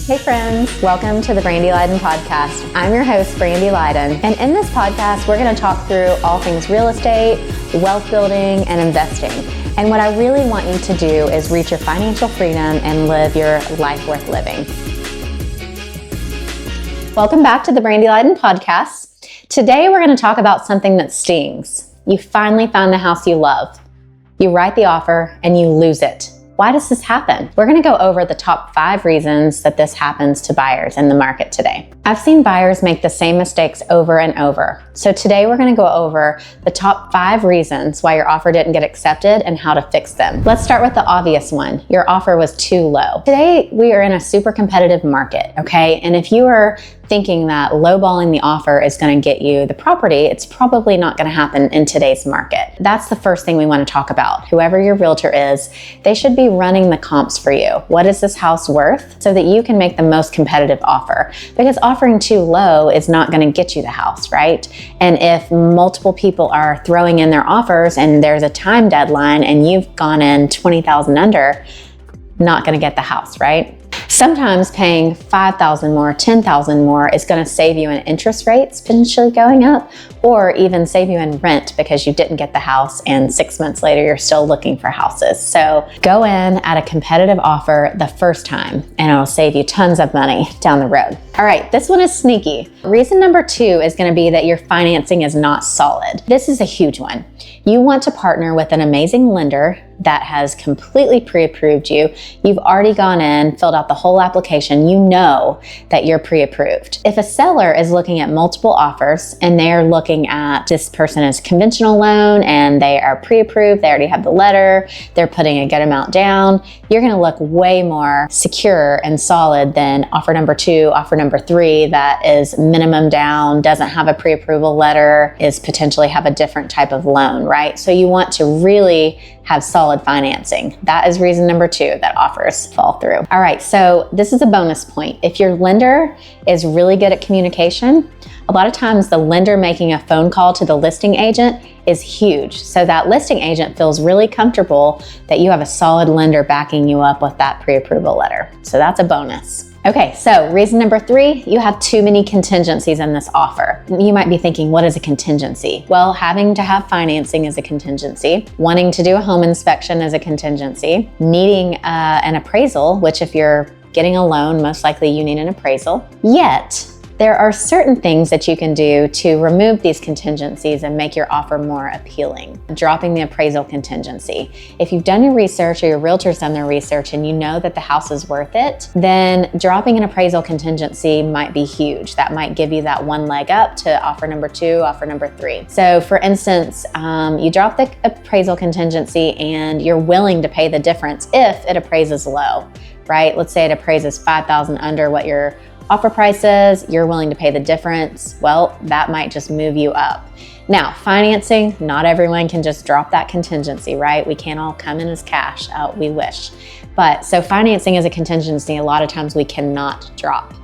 Hey friends, welcome to the Brandy podcast. I'm your host, Brandy, and in this podcast, we're going to talk through all things real estate, wealth building, and investing. And what I really want you to do is reach your financial freedom and live your life worth living. Welcome back to the Brandy podcast. Today, we're going to talk about something that stings. You finally found the house you love. You write the offer and you lose it. Why does this happen? We're going to go over the top 5 reasons that this happens to buyers in the market today. I've seen buyers make the same mistakes over and over. So today we're going to go over the top 5 reasons why your offer didn't get accepted and how to fix them. Let's start with the obvious one. Your offer was too low. Today we are in a super competitive market, okay? And if you are thinking that lowballing the offer is going to get you the property, it's probably not going to happen in today's market. That's the first thing we want to talk about. Whoever your realtor is, they should be running the comps for you. What is this house worth? So that you can make the most competitive offer. Because offering too low is not going to get you the house, right? And if multiple people are throwing in their offers and there's a time deadline and you've gone in 20,000 under, not going to get the house, right? Sometimes paying $5,000 more, $10,000 more is going to save you in interest rates potentially going up, or even save you in rent because you didn't get the house and 6 months later you're still looking for houses. So go in at a competitive offer the first time and it'll save you tons of money down the road. All right, this one is sneaky. Reason number 2 is going to be that your financing is not solid. This is a huge one. You want to partner with an amazing lender that has completely pre-approved you. You've already gone in, filled out the whole application. You know that you're pre-approved. If a seller is looking at multiple offers and they're looking at this person as conventional loan and they are pre-approved, they already have the letter, they're putting a good amount down, you're going to look way more secure and solid than offer number 2, offer number 3 that is minimum down, doesn't have a pre-approval letter, is potentially have a different type of loan, right? So you want to really have solid financing. That is reason number 2 that offers fall through. All right, so this is a bonus point. If your lender is really good at communication, a lot of times the lender making a phone call to the listing agent is huge. So that listing agent feels really comfortable that you have a solid lender backing you up with that pre-approval letter. So that's a bonus. Okay, so reason number 3, you have too many contingencies in this offer. You might be thinking, what is a contingency? Well, having to have financing is a contingency. Wanting to do a home inspection is a contingency. Needing an appraisal, which if you're getting a loan, most likely you need an appraisal. Yet, there are certain things that you can do to remove these contingencies and make your offer more appealing. Dropping the appraisal contingency. If you've done your research or your realtor's done their research and you know that the house is worth it, then dropping an appraisal contingency might be huge. That might give you that one leg up to offer number 2, offer number 3. So for instance, you drop the appraisal contingency and you're willing to pay the difference if it appraises low, right? Let's say it appraises $5,000 under what your offer prices, you're willing to pay the difference, well, that might just move you up. Now, financing, not everyone can just drop that contingency, right? We can't all come in as cash, we wish. But so financing is a contingency, a lot of times we cannot drop.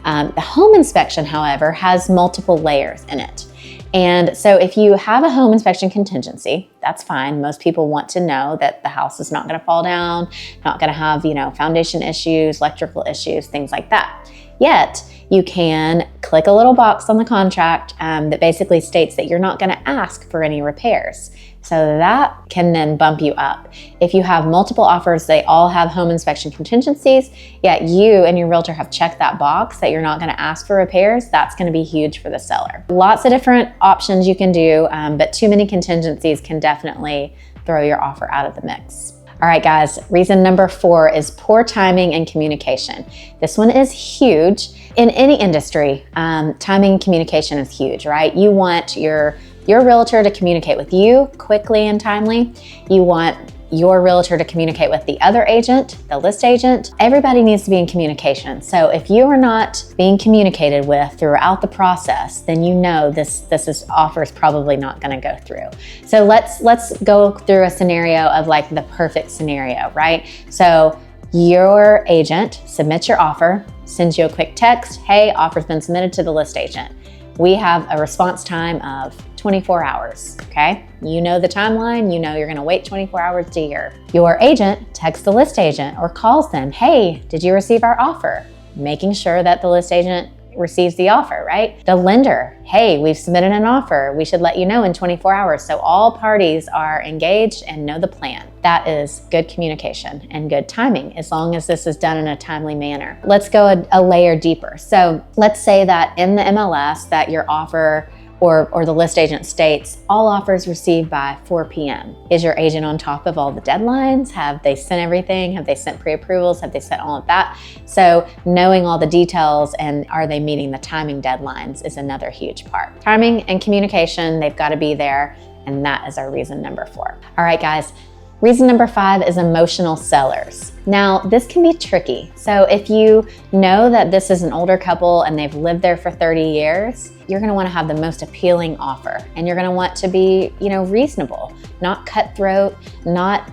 The home inspection, however, has multiple layers in it. And so if you have a home inspection contingency, that's fine. Most people want to know that the house is not going to fall down, not going to have, foundation issues, electrical issues, things like that. Yet, you can click a little box on the contract that basically states that you're not going to ask for any repairs. So that can then bump you up. If you have multiple offers, they all have home inspection contingencies, yet you and your realtor have checked that box that you're not going to ask for repairs, that's going to be huge for the seller. Lots of different options you can do, but too many contingencies can definitely throw your offer out of the mix. All right, guys, reason number 4 is poor timing and communication. This one is huge. In any industry, timing and communication is huge, right? You want your realtor to communicate with you quickly and timely. You want your realtor to communicate with the other agent, the list agent. Everybody needs to be in communication. So if you are not being communicated with throughout the process, then you know this offer is probably not going to go through. So let's go through a scenario of like the perfect scenario, right? So your agent submits your offer, sends you a quick text, hey, offer's been submitted to the list agent. We have a response time of 24 hours, okay? You know the timeline, you know you're gonna wait 24 hours to hear. Your agent texts the list agent or calls them, hey, did you receive our offer? making sure that the list agent receives the offer, right? The lender, hey, we've submitted an offer. We should let you know in 24 hours. So all parties are engaged and know the plan. That is good communication and good timing, as long as this is done in a timely manner. Let's go a layer deeper. So let's say that in the MLS that your offer or the list agent states all offers received by 4 p.m. Is your agent on top of all the deadlines? Have they sent everything? Have they sent pre-approvals? Have they sent all of that? So knowing all the details and are they meeting the timing deadlines is another huge part. Timing and communication, they've got to be there. And that is our reason number 4. All right, guys. Reason number 5 is emotional sellers. Now, this can be tricky. So if you know that this is an older couple and they've lived there for 30 years, you're gonna wanna have the most appealing offer. And you're gonna want to be, reasonable, not cutthroat, not,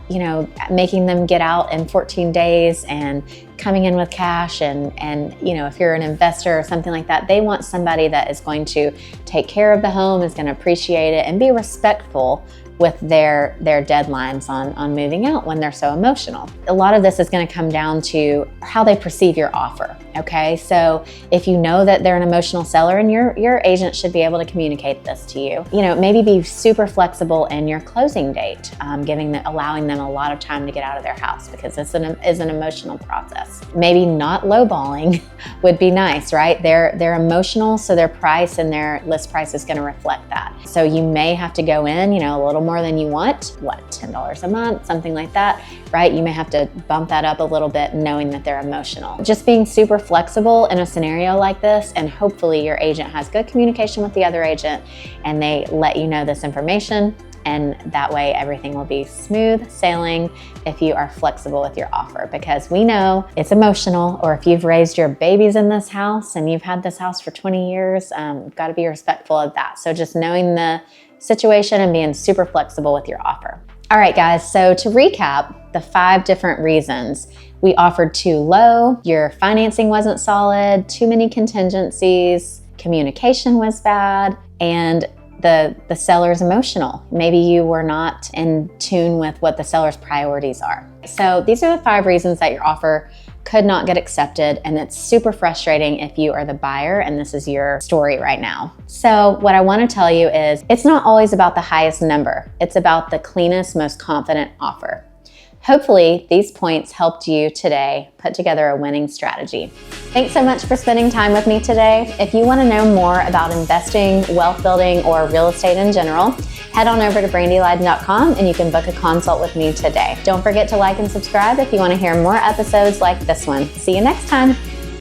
making them get out in 14 days and coming in with cash. And if you're an investor or something like that, they want somebody that is going to take care of the home, is gonna appreciate it, and be respectful with their deadlines on moving out when they're so emotional. A lot of this is going to come down to how they perceive your offer. Okay, so if you know that they're an emotional seller, and your agent should be able to communicate this to you, maybe be super flexible in your closing date, allowing them a lot of time to get out of their house, because this is an emotional process. Maybe not lowballing would be nice, right? They're emotional, so their price and their list price is going to reflect that. So you may have to go in, a little more than you want, $10 a month, something like that, right? You may have to bump that up a little bit, knowing that they're emotional. Just being super flexible in a scenario like this, and hopefully your agent has good communication with the other agent and they let you know this information, and that way everything will be smooth sailing if you are flexible with your offer, because we know it's emotional. Or if you've raised your babies in this house and you've had this house for 20 years, you've got to be respectful of that. So just knowing the situation and being super flexible with your offer. All right, guys, so to recap the 5 different reasons: we offered too low, your financing wasn't solid, too many contingencies, communication was bad, and the seller's emotional. Maybe you were not in tune with what the seller's priorities are. So these are the 5 reasons that your offer could not get accepted, and it's super frustrating if you are the buyer and this is your story right now. So what I want to tell you is, it's not always about the highest number. It's about the cleanest, most confident offer. Hopefully, these points helped you today put together a winning strategy. Thanks so much for spending time with me today. If you want to know more about investing, wealth building, or real estate in general, head on over to brandyleiden.com and you can book a consult with me today. Don't forget to like and subscribe if you want to hear more episodes like this one. See you next time.